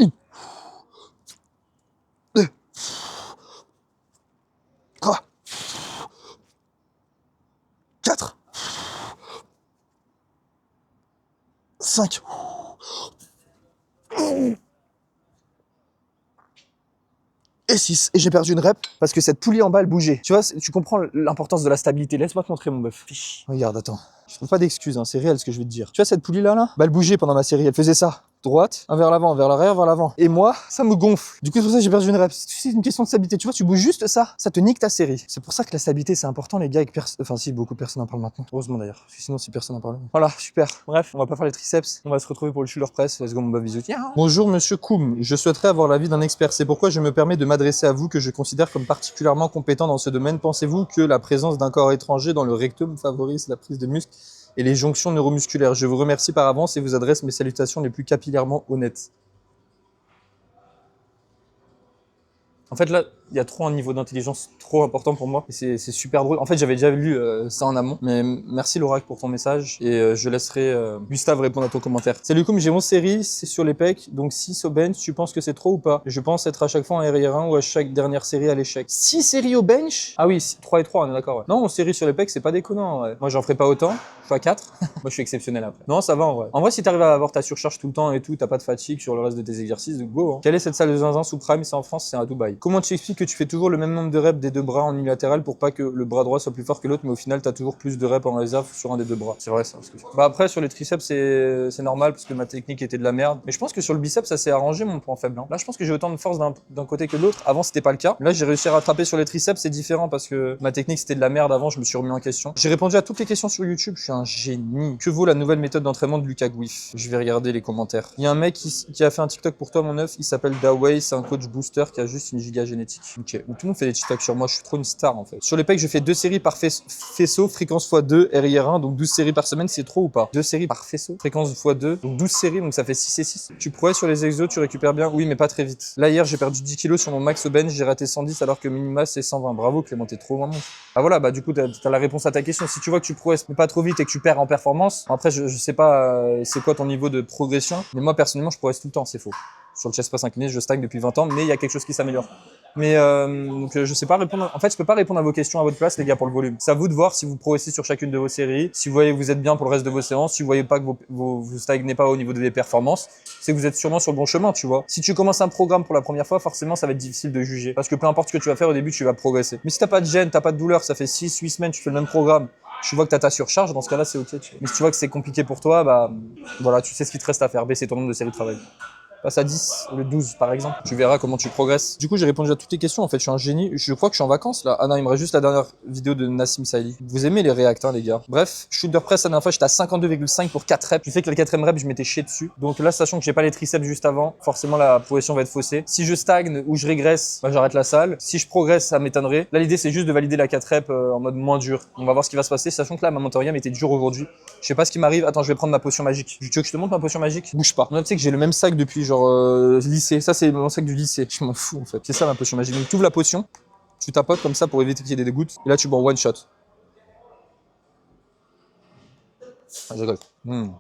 1, 2, 3, 4, 5. Et 6. Et j'ai perdu une rep parce que cette poulie en bas elle bougeait. Tu vois, tu comprends l'importance de la stabilité. Laisse-moi te montrer mon bœuf. Regarde, attends. Je trouve pas d'excuses, hein, c'est réel ce que je vais te dire. Tu vois cette poulie là bah elle bougeait pendant ma série, elle faisait ça. Droite, un vers l'avant, vers l'arrière, vers l'avant. Et moi, ça me gonfle. Du coup, c'est pour ça que j'ai perdu une rep. C'est une question de stabilité. Tu vois, tu bouges juste ça te nique ta série. C'est pour ça que la stabilité, c'est important, les gars. Enfin, si, beaucoup de personnes en parlent maintenant. Heureusement d'ailleurs. Parce que sinon, si personne en parle. Voilà, super. Bref, on va pas faire les triceps. On va se retrouver pour le shoulder press. Let's go, mon bas bisous. Bonjour, monsieur Koum. Je souhaiterais avoir l'avis d'un expert. C'est pourquoi je me permets de m'adresser à vous, que je considère comme particulièrement compétent dans ce domaine. Pensez-vous que la présence d'un corps étranger dans le rectum favorise la prise de muscles et les jonctions neuromusculaires? Je vous remercie par avance et vous adresse mes salutations les plus capillairement honnêtes. En fait, là, il y a trop un niveau d'intelligence trop important pour moi. Et c'est super drôle. En fait, j'avais déjà lu ça en amont. Mais merci Laurac pour ton message. Et je laisserai Gustave répondre à ton commentaire. Salut Koum, j'ai 11 séries, c'est sur les pecs. Donc 6 au bench, tu penses que c'est trop ou pas? Je pense être à chaque fois en RIR1 ou à chaque dernière série à l'échec. 6 séries au bench? Ah oui, 3 et 3, on est d'accord, ouais. Non, 11 séries sur les pecs, c'est pas déconnant, ouais. Moi, j'en ferai pas autant. Je suis à 4. Moi, je suis exceptionnel après. Non, ça va en vrai. En vrai, si t'arrives à avoir ta surcharge tout le temps et tout, t'as pas de fatigue sur le reste de tes exercices, go. Hein. Quelle est cette salle de zinzin sous Prime? C'est en France, c'est à Dubaï. Comment tu expliques que tu fais toujours le même nombre de reps des deux bras en unilatéral pour pas que le bras droit soit plus fort que l'autre, mais au final, t'as toujours plus de reps en réserve sur un des deux bras? C'est vrai ça. Bah après, sur les triceps, c'est normal parce que ma technique était de la merde. Mais je pense que sur le biceps, ça s'est arrangé mon point faible. Hein. Là, je pense que j'ai autant de force d'un côté que de l'autre. Avant, c'était pas le cas. Là, j'ai réussi à rattraper sur les triceps, c'est différent parce que ma technique c'était de la merde avant, je me suis remis en question. J'ai répondu à toutes les questions sur YouTube, je suis un génie. Que vaut la nouvelle méthode d'entraînement de Lucas Gouif? Je vais regarder les commentaires. Il y a un mec qui a fait un TikTok pour toi, mon œuf, il s'appelle Dawei, c'est un coach booster qui a juste une giga génétique. Ok, donc tout le monde fait des TikToks sur moi, je suis trop une star en fait. Sur les pecs, je fais 2 séries par faisceau, fréquence x2, RIR1, donc 12 séries par semaine, c'est trop ou pas? 2 séries par faisceau, fréquence x2, donc 12 séries, donc ça fait 6 et 6. Tu pourrais sur les exos, tu récupères bien? Oui, mais pas très vite. Là, hier, j'ai perdu 10 kilos sur mon max au bench, j'ai raté 110 alors que minima c'est 120. Bravo Clément, t'es trop maman. Ah voilà, bah du coup, t'as la réponse à ta question. Si tu vois que tu progresses mais pas trop vite et que tu perds en performance, après, je sais pas c'est quoi ton niveau de progression, mais moi personnellement, je progresse tout le temps, c'est faux. Sur le chest press incliné, je stagne depuis 20 ans, mais il y a quelque chose qui s'améliore. Mais donc je sais pas répondre. En fait, je peux pas répondre à vos questions à votre place, les gars, pour le volume. C'est à vous de voir si vous progressez sur chacune de vos séries. Si vous voyez que vous êtes bien pour le reste de vos séances, si vous voyez pas que vous stagnez pas au niveau des performances, c'est que vous êtes sûrement sur le bon chemin, tu vois. Si tu commences un programme pour la première fois, forcément, ça va être difficile de juger. Parce que peu importe ce que tu vas faire au début, tu vas progresser. Mais si t'as pas de gêne, t'as pas de douleur, ça fait 6-8 semaines, tu fais le même programme, tu vois que t'as ta surcharge, dans ce cas-là, c'est ok. Mais si tu vois que c'est compliqué pour toi, bah voilà, tu sais ce qu'il te reste à faire, baisser ton nombre de séries de travail. Passe à 10, le 12 par exemple. Tu verras comment tu progresses. Du coup, j'ai répondu à toutes tes questions. En fait, je suis un génie. Je crois que je suis en vacances là. Ah non, il me reste juste la dernière vidéo de Nassim Saïli. Vous aimez les réacts, hein, les gars. Bref, shoulder press, la dernière fois, j'étais à 52,5 pour 4 reps. Je sais que la 4ème rep, je m'étais chié dessus. Donc là, sachant que j'ai pas les triceps juste avant, forcément, la progression va être faussée. Si je stagne ou je régresse, bah, j'arrête la salle. Si je progresse, ça m'étonnerait. Là, l'idée, c'est juste de valider la 4 reps en mode moins dur. On va voir ce qui va se passer. Sachant que là, ma montée en gamme était dure aujourd'hui. Je sais pas ce qui m'arrive. Attends, je vais prendre ma potion magique. Tu veux que je te montre ma potion magique? Bouge pas. Tu sais que j'ai le même sac depuis genre lycée. Ça, c'est mon sac du lycée. Je m'en fous, en fait. C'est ça, ma potion magique. Donc, tu ouvres la potion, tu tapotes comme ça pour éviter qu'il y ait des gouttes. Et là, tu bois en one shot. Ah, je rigole.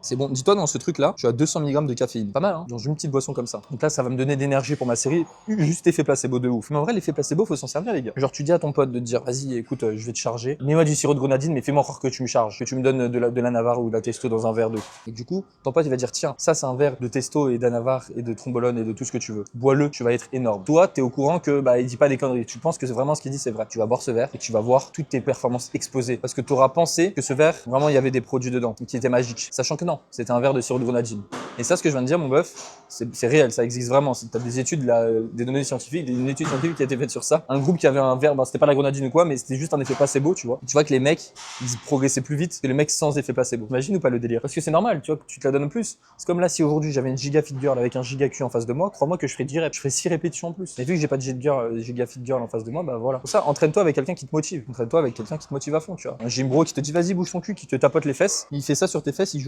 C'est bon. Dis-toi, dans ce truc-là, je suis à 200 mg de caféine. Pas mal, hein, dans une petite boisson comme ça. Donc là, ça va me donner d'énergie pour ma série. Juste effet placebo de ouf. Mais en vrai, l'effet placebo, faut s'en servir, les gars. Genre, tu dis à ton pote de te dire, vas-y, écoute, je vais te charger. Mets-moi du sirop de grenadine, mais fais-moi croire que tu me charges. Que tu me donnes de la Navarre ou de la testo dans un verre d'eau. Et du coup, ton pote, il va dire, tiens, ça, c'est un verre de testo et d'anavar et de trombolone et de tout ce que tu veux. Bois-le, tu vas être énorme. Toi, t'es au courant que, bah, il dit pas des conneries. Tu penses que c'est vraiment ce qu'il dit, c'est vrai. Tu vas boire ce verre et tu vas voir toutes tes performances exploser. Parce que tu auras pensé que ce verre, vraiment, il y avait des produits dedans, qui étaient magiques. Sachant que non, c'était un verre de sirop de grenadine. Et ça, ce que je viens de dire, mon bœuf, c'est réel, ça existe vraiment. Tu as des études, des données scientifiques, une étude scientifique qui a été faite sur ça. Un groupe qui avait un verre, bah, c'était pas la grenadine ou quoi, mais c'était juste un effet placebo, tu vois. Et tu vois que les mecs, ils progressaient plus vite que les mecs sans effet placebo. Imagine ou pas le délire? Parce que c'est normal, tu vois, que tu te la donnes en plus. C'est comme là, si aujourd'hui j'avais une giga fit girl avec un giga Q en face de moi, crois-moi que je ferais 10 reps, je ferais 6 répétitions en plus. Et vu que j'ai pas de giga fit girl en face de moi, bah voilà. Pour ça, entraîne-toi avec quelqu'un qui te motive. Entraîne-toi avec quelqu'un qui te motive à fond, tu vois. Un gym bro qui te dit vas-y, bouge ton cul, qui te tapote les fesses. Il fait ça sur tes fesses, il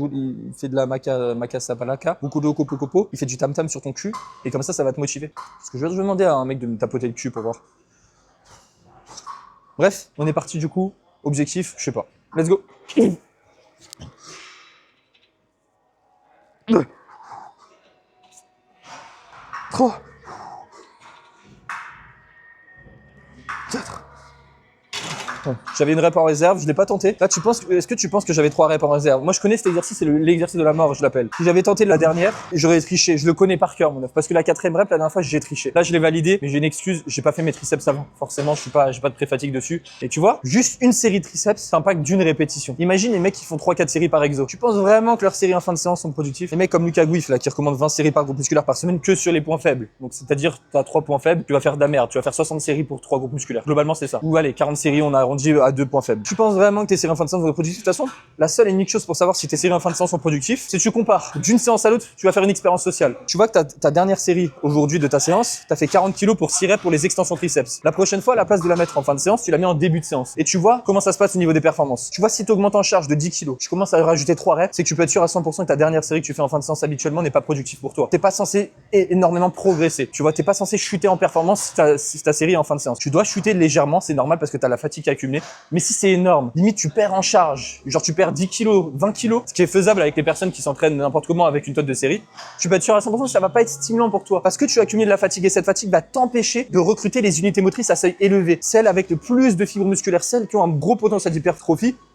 fait de la makasapalaka, beaucoup de kopo, il fait du tam-tam sur ton cul, et comme ça va te motiver. Parce que je vais demander à un mec de me tapoter le cul pour voir. Bref, on est parti du coup. Objectif, je sais pas. Let's go. 2, 3, 4. J'avais une rep en réserve, je l'ai pas tenté. Là, est-ce que tu penses que j'avais 3 reps en réserve? Moi, je connais cet exercice, c'est l'exercice de la mort, je l'appelle. Si j'avais tenté la dernière, j'aurais triché. Je le connais par cœur, mon œuf. Parce que la 4ème rep, la dernière fois, j'ai triché. Là, je l'ai validé, mais j'ai une excuse, j'ai pas fait mes triceps avant. Forcément, j'ai pas de pré-fatigue dessus. Et tu vois, juste une série de triceps, ça impacte d'une répétition. Imagine les mecs qui font 3-4 séries par exo. Tu penses vraiment que leurs séries en fin de séance sont productives? Les mecs comme Lucas Gouif, là, qui recommande 20 séries par groupe musculaire par semaine que sur les points faibles. Donc, c'est-à-dire, tu as 3 points faibles, tu vas faire de la merde. Tu vas faire 60 séries pour 3 groupes musculaires. Globalement, c'est ça. Ou allez, 40 séries, on a arrondi à 2 points faibles. Tu penses vraiment que tes séries en fin de séance vont être productives? De toute façon, la seule et unique chose pour savoir si tes séries en fin de séance sont productives, c'est que tu compares d'une séance à l'autre, tu vas faire une expérience sociale. Tu vois que ta dernière série aujourd'hui de ta séance, t'as fait 40 kilos pour 6 reps pour les extensions triceps. La prochaine fois, à la place de la mettre en fin de séance, tu la mets en début de séance. Et tu vois comment ça se passe au niveau des performances. Tu vois, si tu augmentes en charge de 10 kilos, tu commences à rajouter 3 reps, c'est que tu peux être sûr à 100% que ta dernière série que tu fais en fin de séance habituellement n'est pas productive pour toi. T'es pas censé énormément progresser. Tu vois, t'es pas censé chuter en performance si ta série est en fin de séance. Tu dois chuter légèrement, c'est normal parce que t'as la fatigue accumulée. Mais si c'est énorme, limite tu perds en charge, genre tu perds 10 kilos, 20 kilos, ce qui est faisable avec les personnes qui s'entraînent n'importe comment avec une tonne de série, tu peux être sûr à 100% que ça va pas être stimulant pour toi. Parce que tu accumules de la fatigue et cette fatigue va t'empêcher de recruter les unités motrices à seuil élevé. Celles avec le plus de fibres musculaires, celles qui ont un gros potentiel d'hypertrophie /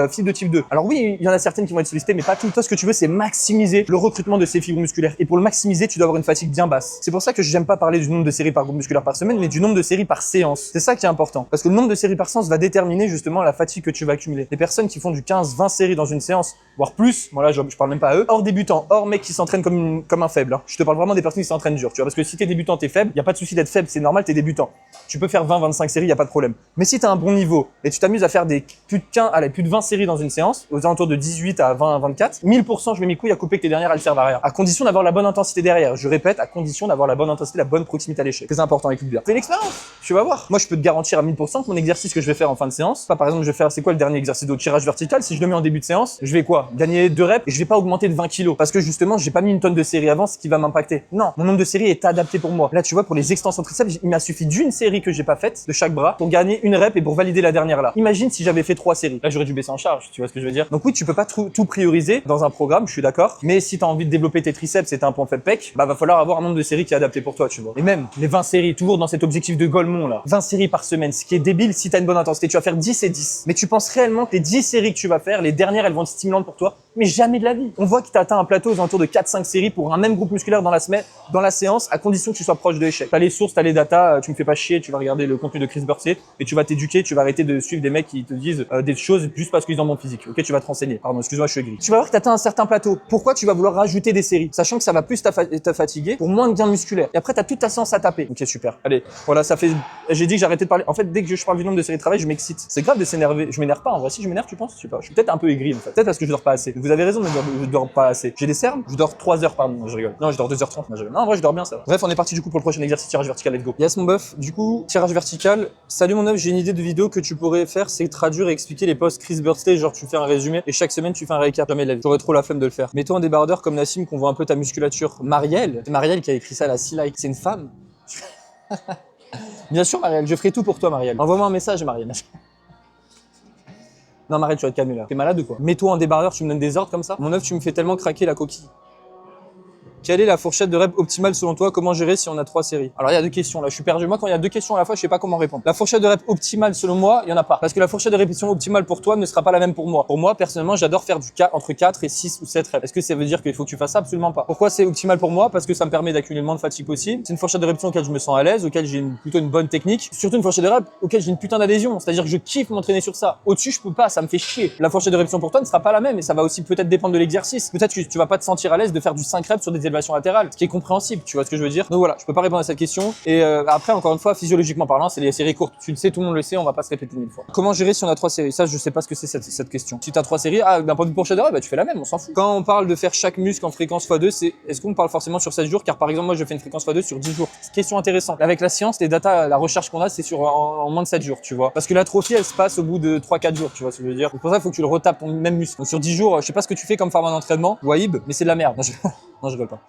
fibres de type 2. Alors oui, il y en a certaines qui vont être sollicitées, mais pas toutes. Toi, ce que tu veux, c'est maximiser le recrutement de ces fibres musculaires. Et pour le maximiser, tu dois avoir une fatigue bien basse. C'est pour ça que j'aime pas parler du nombre de séries par groupe musculaire par semaine, mais du nombre de séries par séance. C'est ça qui est important. Parce que le nombre de séries par séance va déterminer justement la fatigue que tu vas accumuler. Les personnes qui font du 15-20 séries dans une séance, voire plus, moi là je parle même pas à eux, hors débutants, hors mecs qui s'entraînent comme un faible. Hein. Je te parle vraiment des personnes qui s'entraînent dur, tu vois, parce que si t'es débutant, t'es faible, y a pas de souci d'être faible, c'est normal, t'es débutant. Tu peux faire 20-25 séries, y a pas de problème. Mais si t'as un bon niveau et tu t'amuses à faire plus de 20 séries dans une séance, aux alentours de 18 à 20 à 24, 1000% je mets mes couilles à couper que tes dernières elles servent à rien. À condition d'avoir la bonne intensité derrière. Je répète, à condition d'avoir la bonne intensité, la bonne proximité à l'échec. C'est important avec le bien. Fais l'expérience, tu vas voir. Moi je peux te garantir à 1000% que mon exercice que je vais faire en fin de séance. Par exemple, je vais faire, c'est quoi le dernier exercice de tirage vertical? Si je le mets en début de séance, je vais quoi? Gagner 2 reps et je vais pas augmenter de 20 kilos. Parce que justement, j'ai pas mis une tonne de séries avant, ce qui va m'impacter. Non, mon nombre de séries est adapté pour moi. Là, tu vois, pour les extensions triceps, il m'a suffi d'une série que j'ai pas faite de chaque bras pour gagner une rep et pour valider la dernière là. Imagine si j'avais fait 3 séries. Là, j'aurais dû baisser en charge, tu vois ce que je veux dire? Donc oui, tu peux pas tout prioriser dans un programme, je suis d'accord. Mais si tu as envie de développer tes triceps et t'as un point faible pec, bah va falloir avoir un nombre de séries qui est adapté pour toi, tu vois. Et même les 20 séries, toujours dans cet objectif de Golemont là. 20 séries par semaine, ce qui est débile si tu as une bonne intensité. Tu vas faire 10 et 10. Mais tu penses réellement que les 10 séries que tu vas faire, les dernières, elles vont être stimulantes pour toi? Mais jamais de la vie. On voit que tu as atteint un plateau aux alentours de 4-5 séries pour un même groupe musculaire dans la semaine, dans la séance, à condition que tu sois proche de l'échec. T'as les sources, t'as les datas, tu me fais pas chier, tu vas regarder le contenu de Chris Bursey et tu vas t'éduquer, tu vas arrêter de suivre des mecs qui te disent des choses juste parce qu'ils ont bon physique. Ok, tu vas te renseigner. Pardon, excuse-moi, je suis aigri. Tu vas voir que tu atteint un certain plateau. Pourquoi tu vas vouloir rajouter des séries, sachant que ça va plus te fatiguer pour moins de gains musculaires. Et après, tu as toute ta séance à taper. Ok, super. Allez, voilà, ça fait. J'ai dit que j'arrêtais de parler. En fait, dès que je parle du nombre de séries de travail, je m'excite. C'est grave de s'énerver. Je m'énerve pas. En vrai, si je m'énerve, tu penses? Je sais pas. Je suis peut-être un peu aigri en fait. Peut-être parce que je dors pas assez. Vous avez raison de me dire que je dors pas assez. J'ai des cernes. Je dors 3 heures, pardon. Non, je rigole. Non, je dors 2h30. Non, non, en vrai, je dors bien ça. Bref, on est parti du coup pour le prochain exercice tirage vertical. Let's go. Yes, mon bœuf. Du coup, tirage vertical. Salut mon œuf, j'ai une idée de vidéo que tu pourrais faire, c'est traduire et expliquer les posts Chris Bursey, genre tu fais un résumé et chaque semaine tu fais un récap. Jamais de la vie. J'aurais trop la flemme de le faire. Mets-toi un débardeur comme Nassim qu'on voit un peu ta musculature. Marielle, c'est Marielle qui a écrit ça à la 6 likes. C'est une femme. Bien sûr Marielle, je ferai tout pour toi Marielle. Envoie-moi un message Marielle. Non Marielle, tu vas te calmer là. T'es malade ou quoi? Mets-toi en débardeur, tu me donnes des ordres comme ça? Mon œuf, tu me fais tellement craquer la coquille. Quelle est la fourchette de rep optimale selon toi? Comment gérer si on a 3 séries? Alors il y a 2 questions là, je suis perdu. Moi quand il y a 2 questions à la fois, je sais pas comment répondre. La fourchette de rep optimale selon moi, il y en a pas. Parce que la fourchette de répétition optimale pour toi ne sera pas la même pour moi. Pour moi, personnellement, j'adore faire entre 4 et 6 ou 7 reps. Est-ce que ça veut dire qu'il faut que tu fasses ça? Absolument pas. Pourquoi c'est optimal pour moi? Parce que ça me permet d'accumuler le moins de fatigue possible. C'est une fourchette de répétition auquel je me sens à l'aise, auquel j'ai plutôt une bonne technique. Surtout une fourchette de rep auquel j'ai une putain d'adhésion. C'est-à-dire que je kiffe m'entraîner sur ça. Au-dessus, je peux pas, ça me fait chier. La fourchette de répétition pour toi ne sera pas la même et ça va aussi peut-être dépendre de l'exercice. Peut-être que tu vas pas te sentir à l'aise de faire du 5 reps sur des élévations latérales, ce qui est compréhensible, tu vois ce que je veux dire? Donc voilà, je peux pas répondre à cette question. Et après, encore une fois, physiologiquement parlant, c'est les séries courtes. Tu le sais, tout le monde le sait, on va pas se répéter 1000 fois. Comment gérer si on a 3 séries? Ça, je sais pas ce que c'est cette question. Si tu as 3 séries, d'un point de vue fourchette de rep, bah, tu fais la même, on s'en fout. Quand on parle de faire chaque muscle en fréquence x2, est-ce qu'on parle forcément sur 7 jours? Car par exemple, moi, je fais une fréquence x2 sur 10 jours. C'est une question intéressante. Avec la science, les datas, la recherche qu'on a, c'est sur en moins de 7 jours, tu vois. Parce que l'atrophie, elle se passe au bout de 3-4 jours, tu vois ce que je veux dire. Donc pour ça, il faut que tu le retapes ton même muscle. Donc sur 10 jours, je sais pas ce que tu fais comme format d'entraînement, Wahib, mais c'est de la merde. Non, je rigole pas.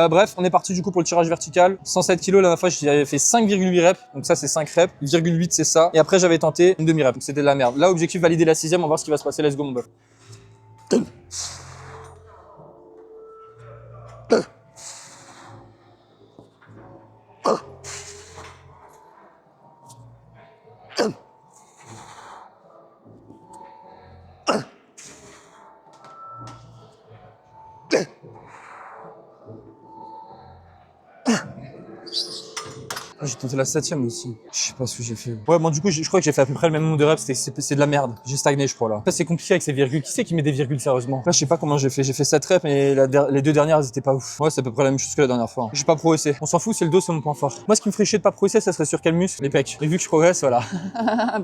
Bref, on est parti du coup pour le tirage vertical. 107 kg, la dernière fois, j'avais fait 5,8 reps. Donc ça, c'est 5 reps. 0,8, c'est ça. Et après, j'avais tenté une demi-rep. Donc c'était de la merde. Là, objectif valider la 6e. On va voir ce qui va se passer. Let's go, mon bœuf. J'ai tenté la 7e aussi. Je sais pas ce que j'ai fait. Ouais, bon, du coup, je crois que j'ai fait à peu près le même nombre de reps. C'est de la merde. J'ai stagné, je crois, là. Ça, c'est compliqué avec ces virgules. Qui c'est qui met des virgules, sérieusement? Là, je sais pas comment j'ai fait. J'ai fait 7 reps, mais les 2 dernières, elles étaient pas ouf. Ouais, c'est à peu près la même chose que la dernière fois. J'ai pas progressé. On s'en fout, c'est le dos, c'est mon point fort. Moi, ce qui me ferait chier de pas progresser, ça serait sur quel muscle? Les pecs. Et vu que je progresse, voilà.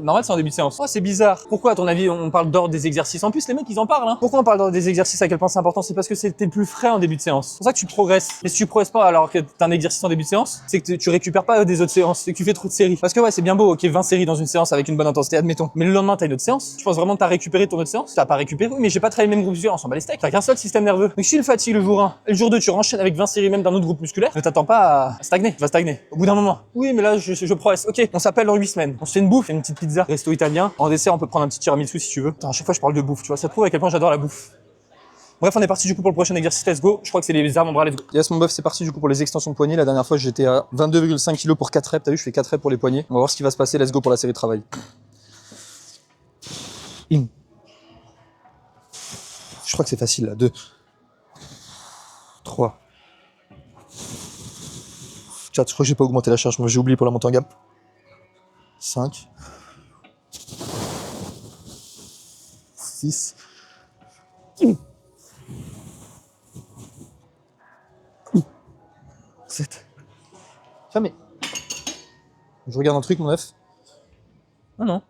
Normal, c'est en début de séance. Oh, c'est bizarre. Pourquoi, à ton avis, on parle d'ordre des exercices? En plus, les mecs, ils en parlent, hein. Pourquoi on parle d'ordre des exercices? À quel point c'est important? C'est parce que c'était le plus frais en début de séance. C'est pour ça que tu progresses. Et si tu progresses pas alors que t'as un exercice en début de séance, c'est que tu récupères pas des autres séances. C'est que tu fais trop de séries. Parce que ouais, c'est bien beau, ok, 20 séries dans une séance avec une bonne intensité, admettons. Mais le lendemain, t'as une autre séance. Tu penses vraiment que t'as récupéré ton autre séance? T'as pas récupéré? Oui, mais j'ai pas travaillé le même groupe musculaire, on s'en bat les steaks. T'as qu'un seul système nerveux. Donc si tu fatigues le jour 1 et le jour 2, tu enchaînes avec 20 séries même d'un autre groupe musculaire, ne t'attends pas à stagner. Tu vas stagner. Au bout d'un moment. Oui, mais là, je progresse. Ok, on s'appelle dans 8 semaines. On se fait une bouffe, une petite pizza, resto italien. En dessert, on peut prendre un petit tiramisu si tu veux. Putain, à chaque fois, je parle de bouffe, tu vois. Ça te prouve à quel point j'adore la bouffe. Bref, on est parti du coup pour le prochain exercice, let's go. Je crois que c'est les avant-bras, let's go. Yes, mon bœuf, c'est parti du coup pour les extensions de poignets. La dernière fois, j'étais à 22,5 kg pour 4 reps. T'as vu, je fais 4 reps pour les poignets. On va voir ce qui va se passer, let's go pour la série de travail. Je crois que c'est facile là. 2, 3, 4. Je crois que j'ai pas augmenté la charge. Moi, j'ai oublié pour la montée en gamme. 5, 6, 7. Jamais. Je regarde un truc, mon œuf. Ah non.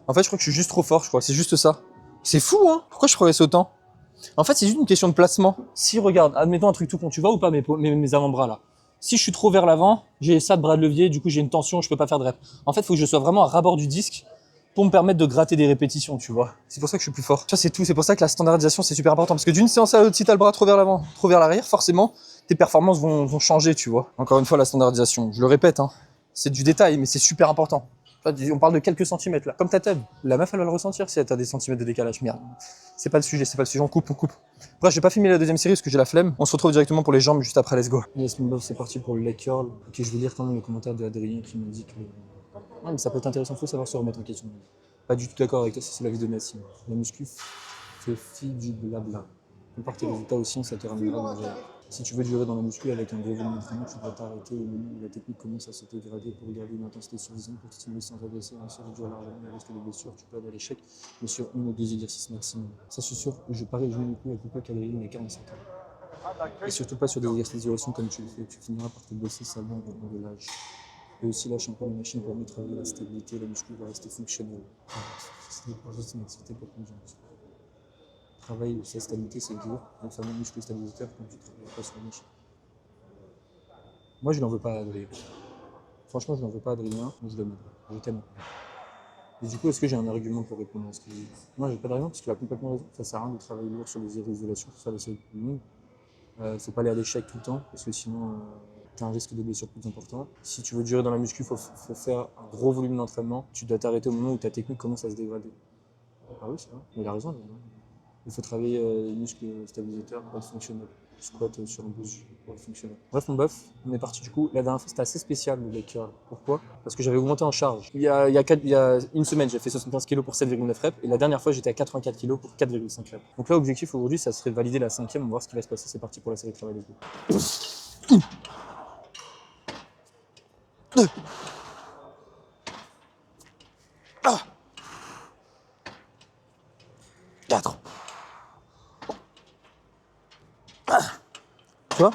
En fait, je crois que je suis juste trop fort, je crois. C'est juste ça. C'est fou, hein? Pourquoi je progresse autant? En fait, c'est juste une question de placement. Si, regarde, admettons un truc tout con. Tu vois ou pas mes avant-bras, là? Si je suis trop vers l'avant, j'ai ça de bras de levier, du coup j'ai une tension, je peux pas faire de rep. En fait, il faut que je sois vraiment à ras-bord du disque pour me permettre de gratter des répétitions, tu vois. C'est pour ça que je suis plus fort. Tu vois, c'est tout. C'est pour ça que la standardisation, c'est super important. Parce que d'une séance à l'autre, si t'as le bras trop vers l'avant, trop vers l'arrière, forcément, tes performances vont changer, tu vois. Encore une fois, la standardisation. Je le répète, hein. C'est du détail, mais c'est super important. On parle de quelques centimètres, là. Comme ta tête. La meuf, elle va le ressentir si t'as des centimètres de décalage. Merde. C'est pas le sujet, c'est pas le sujet. On coupe. Bref, je vais pas filmer la deuxième série parce que j'ai la flemme. On se retrouve directement pour les jambes juste après, let's go. Yes, c'est parti pour le leg curl. Ok, je vais lire quand même le commentaire de Adrien qui me dit que... Ouais, mais ça peut être intéressant, faut savoir se remettre en question. Pas du tout d'accord avec toi, c'est la vie de Nassim. La muscu fait fi du blabla. Compare tes résultats aussi, ça te ramènera dans le... Si tu veux durer dans la muscu avec un gros volume d'entraînement, tu dois t'arrêter au moment où la technique commence à se dégrader pour garder une intensité suffisante pour te stimuler sans agresser, ainsi réduire largement le risque de blessure. Tu peux aller à l'échec, mais sur 1 ou 2 exercices maximum. Ça c'est sûr, je parie je ne plus à calories mais 45 ans. Et surtout pas sur des exercices d'isolation comme tu le fais, tu finiras par te blesser salement au long de l'âge. Et aussi lâche un peu les machines pour mieux travailler la stabilité, la muscu va rester fonctionnelle. C'est juste une activité pour prendre muscle. Travail de sa stabilité, c'est dur. Le fameux muscle stabilisateur quand tu travailles pas sur la machine. Moi, je n'en veux pas à Adrien. Franchement, je n'en veux pas à Adrien, mais je l'aime. Je t'aime. Et du coup, est-ce que j'ai un argument pour répondre à ce qu'il dit? Moi, j'ai pas d'argument parce qu'il a complètement raison. Ça sert à rien de travailler lourd sur les isolations, c'est ça la seule monde. Faut pas aller à l'échec tout le temps parce que sinon, tu as un risque de blessure plus important. Si tu veux durer dans la muscu, faut faire un gros volume d'entraînement. Tu dois t'arrêter au moment où ta technique commence à se dégrader. Ah oui, c'est vrai. Mais il a raison. Il faut travailler les muscles stabilisateurs pour être fonctionnel. Squat sur un boost pour être fonctionnel. Bref, mon bœuf, on est parti du coup. La dernière fois, c'était assez spécial le leg curl. Pourquoi? Parce que j'avais augmenté en charge. Il y a une semaine, j'ai fait 75 kg pour 7,9 reps. Et la dernière fois, j'étais à 84 kg pour 4,5 reps. Donc là, l'objectif aujourd'hui, ça serait de valider la 5e. On va voir ce qui va se passer. C'est parti pour la série de travail de coup. 2. 4. Tu vois?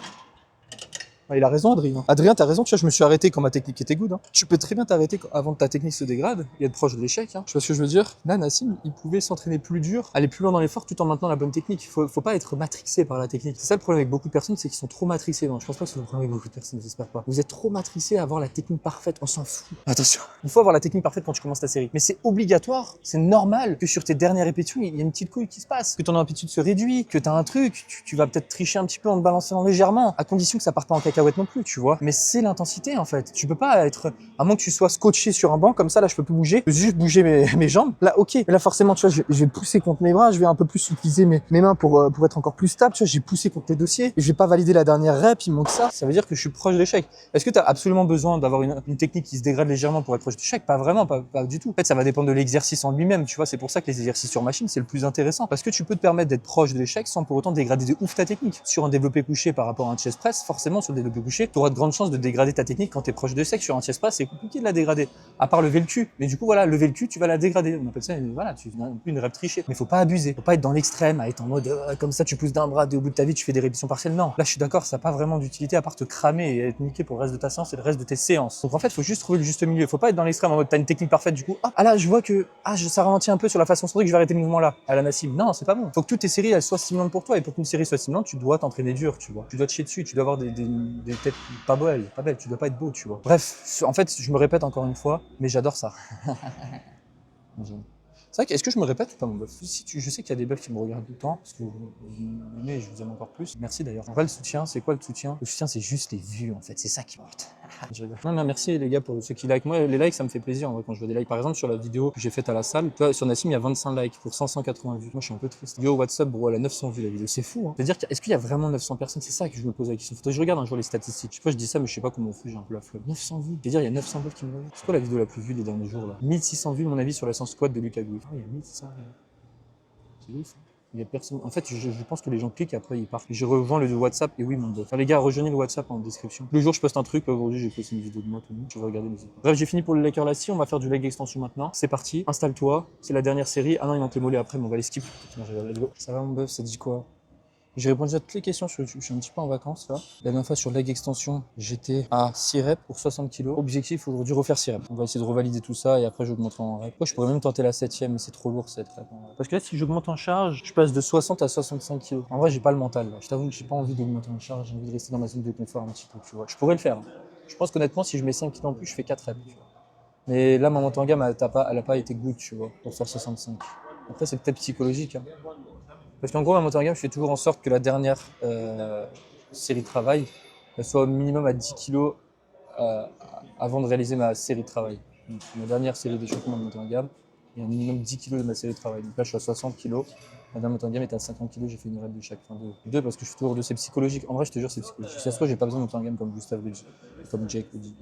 Ah, il a raison, Adrien. Adrien, t'as raison, tu vois, je me suis arrêté quand ma technique était good. Hein. Tu peux très bien t'arrêter avant que ta technique se dégrade et être proche de l'échec. Hein. Tu vois ce que je veux dire? Là, Nassim, il pouvait s'entraîner plus dur, aller plus loin dans l'effort tout en maintenant la bonne technique. Faut pas être matrixé par la technique. C'est ça le problème avec beaucoup de personnes, c'est qu'ils sont trop matrixés. Non, je pense pas que c'est le problème avec beaucoup de personnes, j'espère pas. Vous êtes trop matrixés à avoir la technique parfaite, on s'en fout. Attention. Il faut avoir la technique parfaite quand tu commences ta série. Mais c'est obligatoire, c'est normal que sur tes dernières répétitions, il y a une petite couille qui se passe, que ton amplitude se réduit, que t'as un truc, tu vas peut-être tricher un petit peu en te balançant légèrement, à condition que ça parte pas en cacahuète non plus, tu vois. Mais c'est l'intensité en fait. Tu peux pas être, à moins que tu sois scotché sur un banc comme ça, là je peux plus bouger, je peux juste bouger mes jambes. Là ok, mais là forcément tu vois, je vais pousser contre mes bras, je vais un peu plus utiliser mes mains pour être encore plus stable, tu vois, j'ai poussé contre les dossiers, et je vais pas valider la dernière rep, il manque ça. Ça veut dire que je suis proche de l'échec. Est-ce que tu as absolument besoin d'avoir une technique qui se dégrade légèrement pour être proche de l'échec? Pas vraiment, pas du tout. En fait, ça va dépendre de l'exercice en lui-même, tu vois. C'est pour ça que les exercices sur machine, c'est le plus intéressant. Parce que tu peux te permettre d'être proche de l'échec sans pour autant dégrader de ouf ta technique. Sur un développé couché par rapport à un chest press, forcément, sur le développé couché, tu auras de grandes chances de dégrader ta technique quand tu es proche de l'échec. Sur un chest press, c'est compliqué de la dégrader. À part lever le cul. Mais du coup, voilà, lever le cul, tu vas la dégrader. On appelle ça, voilà, une rep trichée. Mais faut pas abuser. Faut pas être dans l'extrême, à être en mode, comme ça, tu pousses d'un bras, au bout de ta vie, tu fais des répétitions partielles. Non. Là, je suis d'accord, ça n'a pas vraiment d'utilité à part te cramer et être niqué pour le reste de ta séance et le reste de tes séances. Donc en fait, faut juste trouver le juste milieu. Faut pas être dans l'extrême en mode, t'as une technique parfaite, du coup, ah là, je vois que, ça ralentit un peu sur la façon centrique, je vais arrêter le mouvement là. À la Nassim. Non, c'est pas bon. Faut que toutes tes séries, elles soient stimulantes pour toi. Et pour qu'une série soit stimulante, tu dois t'entraîner dur, tu vois. Tu dois te chier dessus, tu dois avoir des têtes pas belles, tu dois pas être beau, tu vois. Bref, en fait, je me répète encore une fois, mais j'adore ça. C'est vrai que, est-ce que je me répète ou pas, mon bœuf? Si je sais qu'il y a des bœufs qui me regardent tout le temps, parce que vous m'aimez et je vous aime encore plus. Merci d'ailleurs. En vrai, le soutien, c'est quoi le soutien? Le soutien, c'est juste les vues, en fait. C'est ça qui compte. Je rigole. Non, merci les gars pour ceux qui like. Moi, les likes, ça me fait plaisir en vrai, quand je vois des likes. Par exemple, sur la vidéo que j'ai faite à la salle, tu vois, sur Nassim, il y a 25 likes pour 180 vues. Moi, je suis un peu triste. Yo, WhatsApp, bro, elle a 900 vues la vidéo. C'est fou, hein. C'est-à-dire, est-ce qu'il y a vraiment 900 personnes? C'est ça que je me pose la question. Faudrait que je regarde un jour les statistiques. Je sais pas, je dis ça, mais je sais pas comment on fait, j'ai un peu la flemme. 900 vues. C'est-à-dire, il y a 900 vues qui me regardent. C'est quoi la vidéo la plus vue des derniers jours là? 1600 vues, à mon avis, sur la séance squat de Lucas Gouy. Ah, il y a 1600 vues. C'est ouf. Il y a personne. En fait, je pense que les gens cliquent et après ils partent. Je rejoins le WhatsApp et oui, mon bœuf. Enfin, les gars, rejoignez le WhatsApp en description. Tous les jours, je poste un truc. Aujourd'hui, j'ai posté une vidéo de moi. Tu vas regarder les vidéos. Bref, j'ai fini pour le leg curl assis. On va faire du leg extension maintenant. C'est parti. Installe-toi. C'est la dernière série. Ah non, il manque les mollets après, mais on va les skip. Non, let's go. Ça va, mon bœuf? Ça dit quoi? J'ai répondu à toutes les questions sur YouTube. Je suis un petit peu en vacances là. La dernière fois sur leg extension, j'étais à 6 reps pour 60 kg. Objectif aujourd'hui refaire 6 reps. On va essayer de revalider tout ça et après je augmenterai en reps. Moi, je pourrais même tenter la 7ème, mais c'est trop lourd cette rep. Parce que là, si j'augmente en charge, je passe de 60 à 65 kg. En vrai, j'ai pas le mental là. Je t'avoue que j'ai pas envie d'augmenter en charge. J'ai envie de rester dans ma zone de confort un petit peu, tu vois. Je pourrais le faire. Je pense qu'honnêtement, si je mets 5 kg en plus, je fais 4 reps. Tu vois. Mais là, ma montée en gamme, elle a pas été good, tu vois, pour faire 65. Après, c'est peut-être psychologique. Hein. Parce qu'en gros, ma montée en gamme, je fais toujours en sorte que la dernière série de travail elle soit au minimum à 10 kg avant de réaliser ma série de travail. Donc, ma dernière série d'échauffement de montée en gamme, il y a un minimum 10 kg de ma série de travail. Donc là, je suis à 60 kg. Ma dernière montée en gamme était à 50 kg, j'ai fait une rep de chaque. Enfin, deux parce que je suis toujours deux, c'est psychologique. En vrai, je te jure, c'est psychologique. Si ça se trouve, j'ai pas besoin de monter en gamme comme Gustave le dit, comme Jake le dit.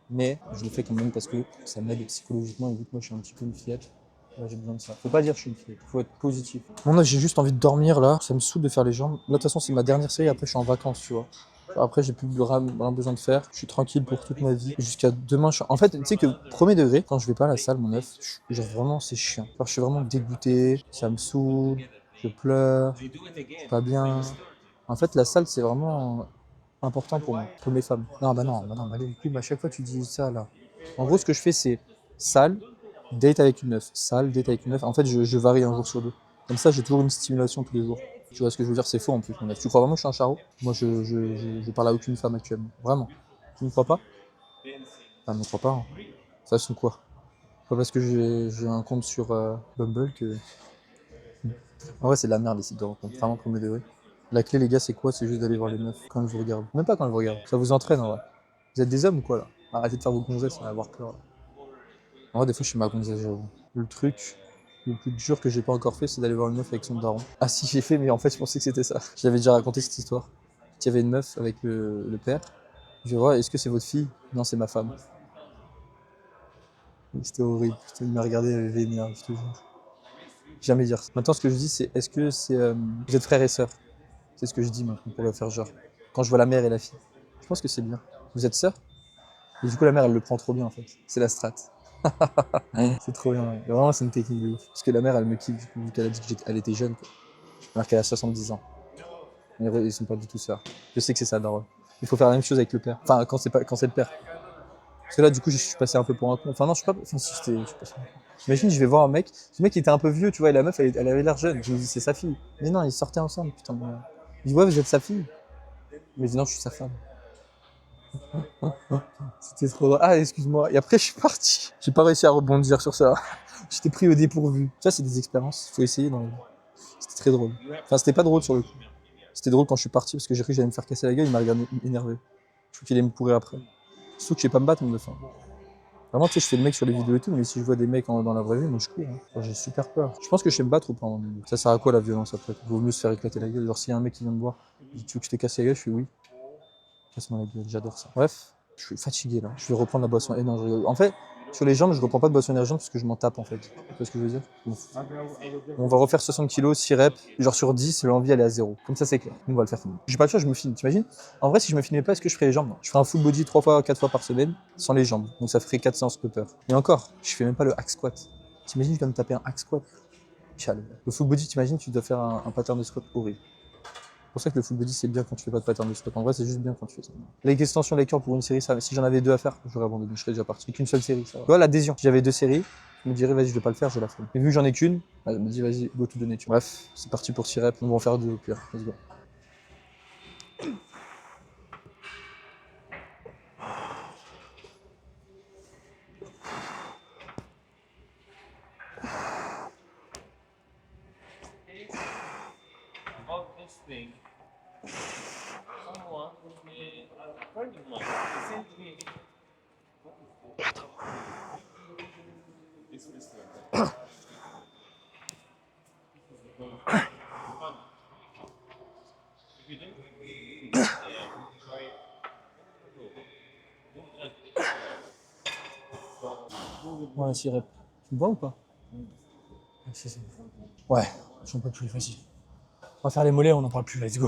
Mais je le fais quand même parce que ça m'aide psychologiquement et vu que moi je suis un petit peu une fillette, là, j'ai besoin de ça. Faut pas dire que je suis une fillette, faut être positif. Bon là j'ai juste envie de dormir là, ça me saoule de faire les jambes. Là de toute façon c'est ma dernière série, après je suis en vacances tu vois. Après j'ai plus rien besoin de faire, je suis tranquille pour toute ma vie. Jusqu'à demain, en fait tu sais que premier degré, quand je vais pas à la salle mon œuf, genre vraiment c'est chiant. Genre, je suis vraiment dégoûté, ça me saoule, je pleure, je suis pas bien. En fait la salle c'est vraiment important pour moi, pour mes femmes. Non, bah les couilles, à chaque fois tu dis ça là. En gros, ce que je fais, c'est salle, date avec une meuf, salle, date avec une meuf. En fait, je varie un jour sur deux. Comme ça, j'ai toujours une stimulation tous les jours. Tu vois ce que je veux dire? C'est faux en plus, mon meuf. Tu crois vraiment que je suis un charreau? Moi, je parle à aucune femme actuellement. Vraiment. Tu ne crois pas? Enfin, ne crois pas. Hein. Ça, c'est quoi? Pas parce que j'ai un compte sur Bumble que. En vrai, c'est de la merde les sites de rencontres. Vraiment premier degré. La clé, les gars, c'est quoi? C'est juste d'aller voir les meufs quand elles vous regardent. Même pas quand elles vous regardent. Ça vous entraîne en vrai. Vous êtes des hommes ou quoi là? Arrêtez de faire vos gonzesses sans avoir peur. Là. En vrai, des fois, je suis ma gonzesse, j'avoue. Le truc le plus dur que j'ai pas encore fait, c'est d'aller voir une meuf avec son daron. Ah si, j'ai fait, mais en fait, je pensais que c'était ça. J'avais déjà raconté cette histoire. Il y avait une meuf avec le père. Je vais voir, est-ce que c'est votre fille? Non, c'est ma femme. C'était horrible. Putain, il m'a regardé, il avait vénère, je te jure. Jamais dire ça. Maintenant, ce que je dis, c'est est-ce que c'est. Vous êtes frères et sœurs? C'est ce que je dis maintenant pour le faire genre. Quand je vois la mère et la fille. Je pense que c'est bien. Vous êtes sœurs? Et du coup, la mère, elle le prend trop bien en fait. C'est la strat. C'est trop bien. Ouais. Vraiment, c'est une technique de ouf. Parce que la mère, elle me kiffe vu qu'elle a dit qu'elle était jeune. Quoi. Alors qu'elle a 70 ans. Ils sont pas du tout sœurs. Je sais que c'est ça, daron. Il faut faire la même chose avec le père. Enfin, quand c'est le père. Parce que là, du coup, je suis passé un peu pour un con. Enfin, non, je suis pas. Enfin, si, je suis passé. J'imagine, je vais voir un mec. Ce mec, il était un peu vieux, tu vois, et la meuf, elle avait l'air jeune. Je me dis, c'est sa fille. Mais non, ils sortaient ensemble, putain. Il dit, ouais, vous êtes sa fille. Il me dit, non, je suis sa femme. C'était trop drôle. Ah, excuse-moi. Et après, je suis parti. J'ai pas réussi à rebondir sur ça. J'étais pris au dépourvu. Ça, c'est des expériences. Faut essayer dans la vie. C'était très drôle. Enfin, c'était pas drôle sur le coup. C'était drôle quand je suis parti parce que j'ai cru que j'allais me faire casser la gueule. Il m'a regardé énervé. Je crois qu'il allait me pourrir après. Surtout que je sais pas me battre, mon meuf. Vraiment, tu sais, je fais le mec sur les vidéos et tout, mais si je vois des mecs dans la vraie vie, moi je cours. Hein. Enfin, j'ai super peur. Je pense que je sais me battre ou pas. Hein. Ça sert à quoi la violence après? Il vaut mieux se faire éclater la gueule. Genre, s'il y a un mec qui vient me voir, il dit, tu veux que je te casse la gueule? Je fais oui. Casse-moi la gueule, j'adore ça. Bref, je suis fatigué là. Je vais reprendre la boisson énergétique. En fait, sur les jambes, je reprends pas de boisson énergétique parce que je m'en tape en fait. Tu vois ce que je veux dire? On va refaire 60 kg, 6 reps. Genre sur 10, l'envie elle est à 0. Comme ça, c'est clair. On va le faire. J'ai pas le choix, je me filme. T'imagines? En vrai, si je me filmais pas, est-ce que je ferais les jambes? Non. Je ferais un full body 3 fois, 4 fois par semaine sans les jambes. Donc ça ferait 4 séances upper. Et encore, je fais même pas le hack squat. T'imagines, je viens de taper un hack squat. Chale. Le full body, t'imagines, tu dois faire un pattern de squat horrible. C'est pour ça que le full body c'est bien quand tu fais pas de pattern de squat. En vrai, c'est juste bien quand tu fais ça. Les extensions lecture pour une série, ça, si j'en avais 2 à faire, j'aurais abandonné, je serais déjà parti. Qu'une seule série, ça va. Tu vois, l'adhésion. Si j'avais 2 séries, je me dirais, vas-y, je vais pas le faire, je la ferai. Mais vu que j'en ai qu'une, je me dis, vas-y, go tout donner. Tu vois. Bref, c'est parti pour 6 reps. On va en faire 2 au pire. Let's go. About this thing, someone told me, a friend of mine, he sent me. It's Mr. If you don't, try it. Ouais, 6 reps. Tu me vois ou pas? Ouais, j'en peux plus, vas-y. On va faire les mollets, on en parle plus, let's go.